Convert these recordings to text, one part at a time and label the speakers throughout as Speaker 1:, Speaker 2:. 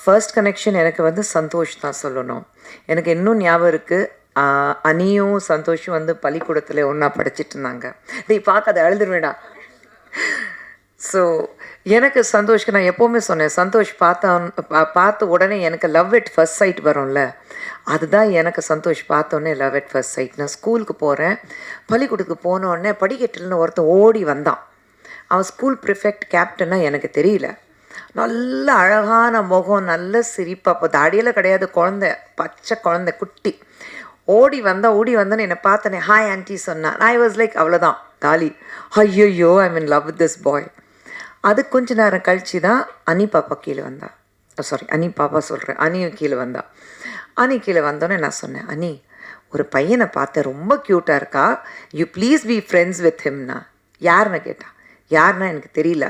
Speaker 1: First connection எனக்கு வந்து சந்தோஷ் தான் சொல்லணும். எனக்கு இன்னும் ஞாபகம் இருக்குது. அனியும் சந்தோஷும் வந்து பள்ளிக்கூடத்தில் ஒன்றா படிச்சுட்டு இருந்தாங்க. பார்க்காத அழுதுருவேடா. ஸோ எனக்கு சந்தோஷ்க்கு நான் எப்போவுமே சொன்னேன், சந்தோஷ் பார்த்த உடனே எனக்கு லவ் எட் ஃபர்ஸ்ட் சைட் வரும்ல, அதுதான் எனக்கு சந்தோஷ் பார்த்தோன்னே லவ் எட் ஃபர்ஸ்ட் சைட். நான் ஸ்கூலுக்கு போகிறேன், பள்ளிக்கூடத்துக்கு போனோடனே படிக்கட்டுலன்னு ஒருத்தன் ஓடி வந்தான். அவன் ஸ்கூல் ப்ரிஃபெக்ட் கேப்டனாக எனக்கு தெரியல. நல்ல அழகான முகம், நல்ல சிரிப்பு. அப்போ தாடியெல்லாம் கிடையாது, குழந்தை, பச்சை குழந்தை, குட்டி. ஓடி வந்தோன்னு என்னை பார்த்தனே ஹாய் ஆன்ட்டி சொன்னான். ஐ வாஸ் லைக் அவ்வளோதான் காலி. ஐயோ ஐ mean love with this boy. அது கொஞ்ச நேரம் கழிச்சு தான் அனி பாப்பா கீழே வந்தா. அனி பாப்பா சொல்கிறேன், அனியும் கீழே வந்தா. அனி கீழே வந்தோன்னே நான் சொன்னேன், அனி ஒரு பையனை பார்த்தேன், ரொம்ப க்யூட்டாக இருக்கா, you please be friends with ஹிம்னா. யாருன்னு கேட்டா. யாருன்னா எனக்கு தெரியல.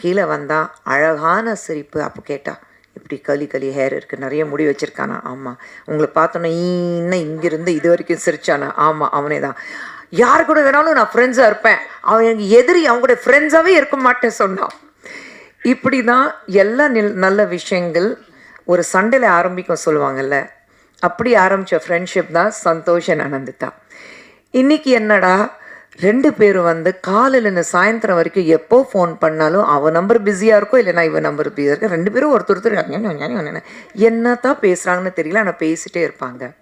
Speaker 1: கீழே வந்தா, அழகான சிரிப்பு. அப்போ கேட்டா, இப்படி களி ஹேர் இருக்குது, நிறைய முடி வச்சுருக்கானா. ஆமாம். உங்களை பார்த்தோன்னா இன்னும் இங்கேருந்து இது வரைக்கும் சிரிச்சானா. ஆமாம், அவனே தான். யார் கூட வேணாலும் நான் ஃப்ரெண்ட்ஸாக இருப்பேன், அவன் எனக்கு எதிரி, அவங்க கூட ஃப்ரெண்ட்ஸாகவே இருக்க மாட்டேன் சொன்னான். இப்படி தான் எல்லா நல்ல விஷயங்கள் ஒரு சண்டையில் ஆரம்பிக்கும் சொல்லுவாங்கல்ல, அப்படி ஆரம்பித்த ஃப்ரெண்ட்ஷிப் தான் சந்தோஷ் அண்ட் அனந்திதா. இன்றைக்கி என்னடா, 2 பேரும் வந்து காலையிலேருந்து சாயந்தரம் வரைக்கும் எப்போ ஃபோன் பண்ணாலும் அவன் நம்பர் பிஸியாக இருக்கும், இல்லைனா இவன் நம்பர் பிஸியாக இருக்கும். 2 பேரும் ஒருத்தர் என்ன தான் பேசுகிறாங்கன்னு தெரியல, ஆனால் பேசிகிட்டே இருப்பாங்க.